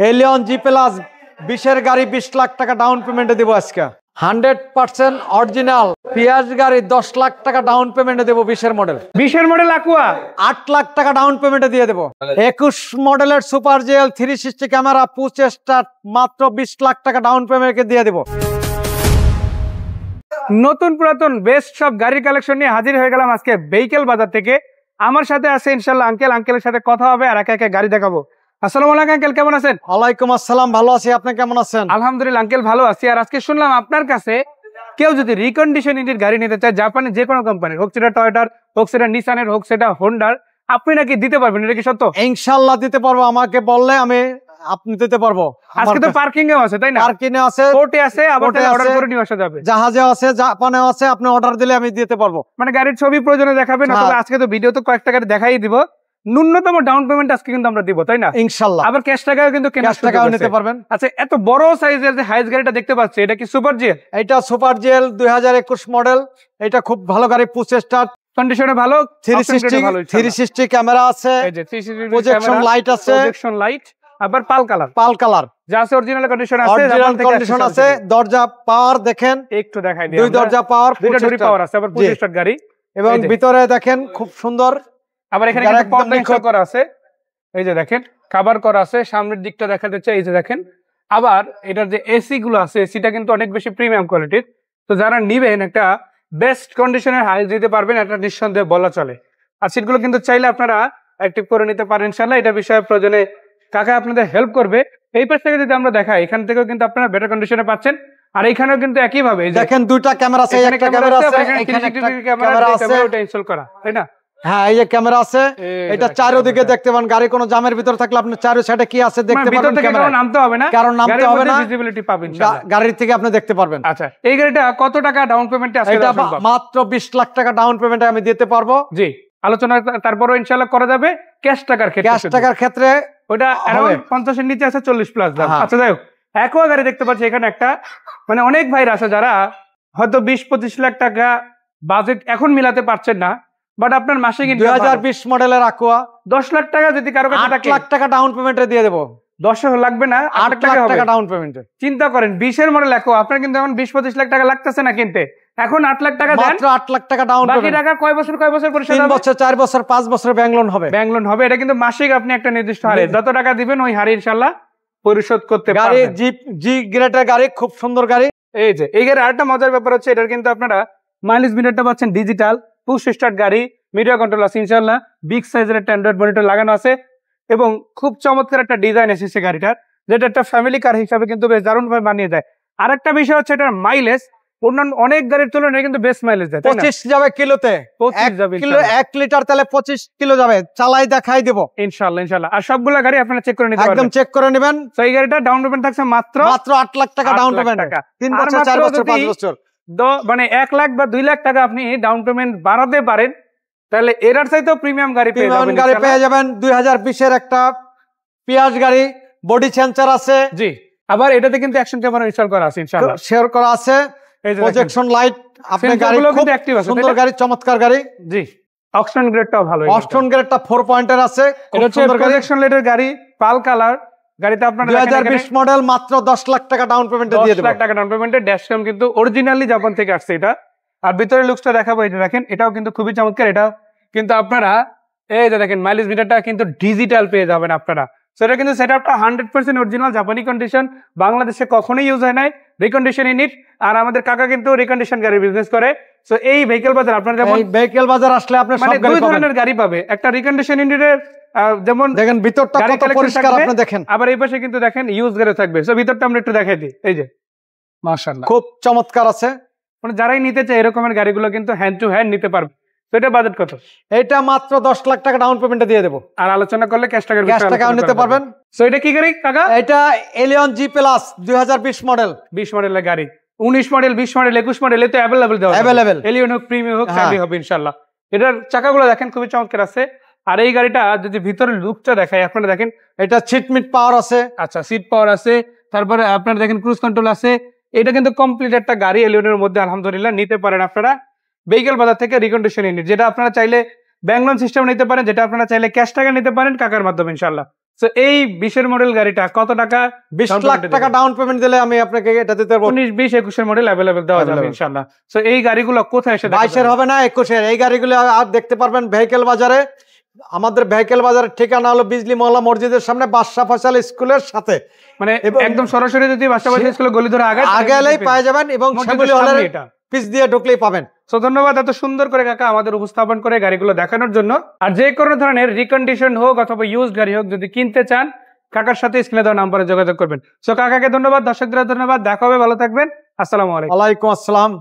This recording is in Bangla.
এলিয়ন জি প্লাস 20-এর গাড়ি 20 লাখ টাকা ডাউন পেমেন্টে দেবো আজকে। 100% অরিজিনাল পিয়াজ গাড়ি 10 লাখ টাকা ডাউন পেমেন্টে দেবো। 20-এর মডেল, 20-এর মডেল আকুয়া 8 লাখ টাকা ডাউন পেমেন্টে দিয়ে দেবো। 21 মডেলের সুপার জেল 360 ক্যামেরা পুশ স্টার্ট মাত্র 20 লাখ টাকা ডাউন পেমেন্টে দিয়ে দেবো। নতুন পুরাতন বেস্ট সব গাড়ির কালেকশন নিয়ে হাজির হয়ে গেলাম আজকে ভেহিকেল বাজার থেকে। আমার সাথে আছে ইনশাল্লাহ আঙ্কেল। আঙ্কেলের সাথে কথা হবে আর একে একে গাড়ি দেখাবো। আসসালামু আলাইকুম আঙ্কেল, কেমন আছেন? ওয়ালাইকুম আসসালাম, ভালো আছি। আপনি কেমন আছেন? আলহামদুলিল্লাহ আঙ্কেল, ভালো আছি। আর আজকে শুনলাম আপনার কাছে কেউ যদি রিকন্ডিশন ইঞ্জিন গাড়ি নিতে চায়, জাপানি যে কোনো কোম্পানির, হোক সেটা টয়োটার, হোক সেটা নিসানের, হোক সেটা হোন্ডার, আপনি নাকি দিতে পারবেন, এটা কি সত্য? ইনশাআল্লাহ দিতে পারবো। আমাকে বললে আমি আপনি দিতে পারবো। আজকে তো পার্কিং এও আছে, তাই না? পার্কিং এ আছে, কোর্টে আছে, আবার অর্ডার করে নিয়ে আসা যাবে। জাহাজে আছে, জাপানেও আছে। আপনি অর্ডার দিলে আমি দিতে পারবো। মানে গাড়ির ছবি প্রয়োজনে দেখাবেন, অথবা আজকে তো ভিডিও তো কয়েকটা গাড়ি দেখাই দিব। ন্যূনতম ডাউন পেমেন্ট আজকে কিন্তু আমরা দিব, তাই না? ইনশাআল্লাহ। আবার ক্যাশ টাকাও কিন্তু নিতে পারবেন। আচ্ছা, এত বড় সাইজের যে হাইস গাড়িটা দেখতে পাচ্ছি, এটা কি সুপার জেল? এটা সুপার জেল 2021 মডেল। এটা খুব ভালো গাড়ি, পুশ স্টার্ট কন্ডিশনে ভালো, 360 ক্যামেরা আছে, এই যে 360 প্রজেকশন লাইট আছে, প্রজেকশন লাইট, আবার পাল কালার যা আছে অরিজিনাল কন্ডিশন আছে, অরিজিনাল কন্ডিশন আছে। দরজা পাওয়ার দেখেন, একটু দেখাই দিই। দুই দরজা পাওয়ার, দুইটা ডোরি পাওয়ার আছে, আবার পুশ স্টার্ট গাড়ি। এবং ভিতরে দেখেন খুব সুন্দর। আবার এখানে কিন্তু পর্দা ইনস্টল করা আছে, এই যে দেখেন কভার করা আছে। সামনের দিকটা দেখা যাচ্ছে, এই যে দেখেন। আবার এটার যে এসি গুলো আছে, এসিটা কিন্তু অনেক বেশি প্রিমিয়াম কোয়ালিটির। তো যারা নিবেন একটা বেস্ট কন্ডিশনের হাইস দিতে পারবেন, এটা নিঃসন্দেহে বলা চলে। আর সিটগুলো কিন্তু চাইলে আপনারা অ্যাক্টিভ করে নিতে পারেন ইনশাআল্লাহ। এটা বিষয়ে প্রয়োজনে কাকা আপনাদের হেল্প করবে। এই পাশ থেকে যদি আমরা দেখাই, এখান থেকেও কিন্তু আপনারা বেটার কন্ডিশনে পাচ্ছেন। আর এখানেও কিন্তু একই ভাবে দেখেন দুইটা ক্যামেরা আছে, একটা ক্যামেরা আছে, এখানে একটা ক্যামেরা আছে, ওটা ইনস্টল করা, তাই না? হ্যাঁ, এই যে ক্যামেরা আছে। এটা চারিদিকে দেখতে পান। গাড়ি কোনো জামের ভিতর থাকলে আপনি চারি সাইডে কি আছে দেখতে পারবেন। কারণ নামতে হবে না, ভিজিবিলিটি পাবেন ইনশাআল্লাহ, গাড়ির থেকে আপনি দেখতে পারবেন। আচ্ছা, এই গাড়িটা কত টাকা ডাউন পেমেন্টে আছে? এটা মাত্র 20 লাখ টাকা ডাউন পেমেন্টে আমি দিতে পারবো। জি, আলোচনা তারপরও ইনশাআল্লাহ করা যাবে। ক্যাশ টাকার ক্ষেত্রে ওটা अराउंड 50 এর নিচে আছে, 40 প্লাস দাম। আচ্ছা, যাই হোক, একই গাড়ি দেখতে পাচ্ছি এখানে একটা, মানে অনেক ভাইরা আছে যারা হয়তো 20-25 লাখ টাকা বাজেট এখন মিলাতে পারছেন না, বাট আপনার মাসে 2020 মডেলের আকুয়া 10 লাখ টাকা যদি কারো কাছে থাকে, 8 লাখ টাকা ডাউন পেমেন্টে দিয়ে দেবো। 10 লাগবে না, 8 লাখ টাকা ডাউন পেমেন্টে। চিন্তা করেন, 20-এর মডেল আকুয়া আপনার কিন্তু এখন 20-25 লাখ টাকা লাগতেছে না কিনতে, এখন 8 লাখ টাকা দেন, মাত্র 8 লাখ টাকা ডাউন পেমেন্ট। বাকি টাকা কয় বছর পরিশোধ হবে? 3 বছর, 4 বছর, 5 বছর ব্যাংক লোন হবে। এটা কিন্তু মাসিক আপনি একটা নির্দিষ্ট হারে যত টাকা দিবেন ওই হারে ইনশাআল্লাহ পরিশোধ করতে পারবেন। গাড়ি জি গ্রেডের গাড়ি, খুব সুন্দর গাড়ি। এই যে এই গাড়ির আরেকটা মজার ব্যাপার হচ্ছে, এটার কিন্তু আপনারা মাইলেজ মিটারটা পাচ্ছেন ডিজিটাল, পুশ স্টার্ট গাড়ি, মিডিয়া কন্ট্রোল আছে ইনশাআল্লাহ, বিগ সাইজের একটা অ্যান্ড্রয়েড মনিটর লাগানো আছে, এবং খুব চমৎকার একটা ডিজাইন এসেছে গাড়িটার, যেটা একটা ফ্যামিলি কার হিসাবে কিন্তু বেশ দারুণভাবে মানিয়ে যায়। আরেকটা বিষয় হচ্ছে এটার মাইলেজ অন্যান্য অনেক গাড়ির তুলনায় কিন্তু বেস্ট মাইলেজ দেয়। 25 যাবে কিলোতে, 25 যাবে কিলো, 1 লিটার তেলে 25 কিলো যাবে। চালাই দেখাই দেব ইনশাআল্লাহ। আর সবগুলো গাড়ি আপনারা চেক করে নিতে পারবেন, একদম চেক করে নেবেন। তো এই গাড়িটা ডাউন পেমেন্ট থাকছে মাত্র 8 লাখ টাকা ডাউন পেমেন্ট, 3 বছর, 4 বছর, 5 বছর, মানে 1 লাখ বা 2 লাখ টাকা আপনি ডাউন পেমেন্ট বাড়াতে পারেন, তাহলে এরার চাইতেও প্রিমিয়াম গাড়ি পেয়ে যাবেন। 2020 এর একটা পিয়াজ গাড়ি, বডি সেন্সর আছে। জি, আবার এটাতে কিন্তু অ্যাকশন ক্যামেরা ইনস্টল করা আছে ইনশাআল্লাহ, শেয়ার করা আছে, প্রজেকশন লাইট। আপনার গাড়ি খুব অ্যাক্টিভ আছে, সুন্দর গাড়ি, চমৎকার গাড়ি। জি, অকশন গ্রেডটাও ভালো, অকশন গ্রেডটা 4 পয়েন্টের আছে। এটা হচ্ছে প্রজেকশন লাইটের গাড়ি, পাল কালার গাড়িতে আপনারা 2020 মডেল, মাত্র 10 লাখ টাকা ডাউন পেমেন্টে দিয়ে দেব। 10 লাখ টাকা ডাউন পেমেন্টে। ড্যাশক্যাম কিন্তু অরিজিনালি জাপান থেকে আসছে এটা। আর ভিতরের লুকসটা দেখাবো, এই যে দেখেন, এটাও কিন্তু খুবই চমৎকার। এটাও কিন্তু আপনারা এই যে দেখেন মাইলেজ মিটারটা কিন্তু ডিজিটাল পেয়ে যাবেন আপনারা। সো এটা কিন্তু সেটআপটা 100% অরিজিনাল জাপানি কন্ডিশন, বাংলাদেশে কখনোই ইউজ হয় নাই, রিকন্ডিশন ইউনিট। আর আমাদের কাকা কিন্তু রিকন্ডিশন গাড়ি বিজনেস করে। সো এই ভেহিকল বাজার আপনারা যেমন ভেহিকল বাজার আসলে আপনি সব গাড়ি দুই ধরনের গাড়ি পাবে, একটা রিকন্ডিশন ইউনিটের, যেমন দেখেন ভিতরটা কত পরিষ্কার, আপনি দেখেন। আবার এই পাশে কিন্তু দেখেন ইউজ গাড়ি থাকবে। সো ভিতরটা আমরা একটু দেখাই দিই, এই যে মাশাআল্লাহ খুব চমৎকার আছে। মানে যারাই নিতে চায় এরকমের গাড়িগুলো কিন্তু হ্যান্ড টু হ্যান্ড নিতে পারবে। তো এটা বাজেট কত? এটা মাত্র 10 লাখ টাকা ডাউন পেমেন্টে দিয়ে দেব। আর আলোচনা করলে ক্যাশ টাকাও নিতে পারবেন। সো এটা কি গাড়ি কাকা? এটা এলিয়ন জি প্লাস 2020 মডেল। 20 মডেলের গাড়ি, 19 মডেল, 20 মডেল, 21 মডেল, এতে অ্যাভেলেবল। এলিয়ন হোক, প্রিমিয়াম হোক, সবই হবে ইনশাআল্লাহ। এটার চাকাগুলো দেখেন খুবই চমৎকার আছে। আর এই গাড়িটা যদি ভিতরের লুকটা দেখাই আপনারা দেখেন, এটা সিট মিট পাওয়ার আছে। আচ্ছা, সিট পাওয়ার আছে, তারপরে আপনারা দেখেন ক্রুজ কন্ট্রোল আছে। এটা কিন্তু কমপ্লিট একটা গাড়ি এলিয়নের মধ্যে, আলহামদুলিল্লাহ নিতে পারেন আপনারা ভেহিকল বাজার থেকে রিকন্ডিশন ইউনিট, যেটা আপনারা চাইলে ব্যাংক লোন সিস্টেম নিতে পারেন, যেটা আপনারা চাইলে ক্যাশ টাকা নিতে পারেন কাকার মাধ্যমে ইনশাআল্লাহ। তো এই 20 মডেল গাড়িটা কত টাকা? 20 লাখ টাকা ডাউন পেমেন্ট দিলে আমি আপনাকে এটা দিতে পারবো। 19, 20, 21 মডেল अवेलेबल দেওয়া যাবে ইনশাআল্লাহ। তো এই গাড়িগুলো কোথায় এসে 22 হবে না 21 এই গাড়িগুলো আর দেখতে পারবেন ভেহিকেল বাজারে। আমাদের ভেহিকেল বাজারের ঠিকানা হলো বিজলি মহল্লা মসজিদের সামনে বাদশা ফয়সাল স্কুলের সাথে, মানে একদম সরাসরি যদি বাদশা ফয়সাল স্কুলের গলি ধরে আগেলেই পেয়ে যাবেন এবং সেগুলি হলে পিস দিয়ে ঢুকলেই পাবেন। সো ধন্যবাদ এত সুন্দর করে কাকা আমাদের উপস্থাপন করে গাড়িগুলো দেখানোর জন্য। আর যে কোনো ধরনের রিকন্ডিশন হোক অথবা ইউজড গাড়ি হোক যদি কিনতে চান কাকার সাথে স্ক্রিনে দেওয়া নাম্বারে যোগাযোগ করবেন। সো কাকাকে ধন্যবাদ, দর্শকদের ধন্যবাদ, দেখা হবে, ভালো থাকবেন, আসসালামু আলাইকুম। ওয়ালাইকুম আসসালাম।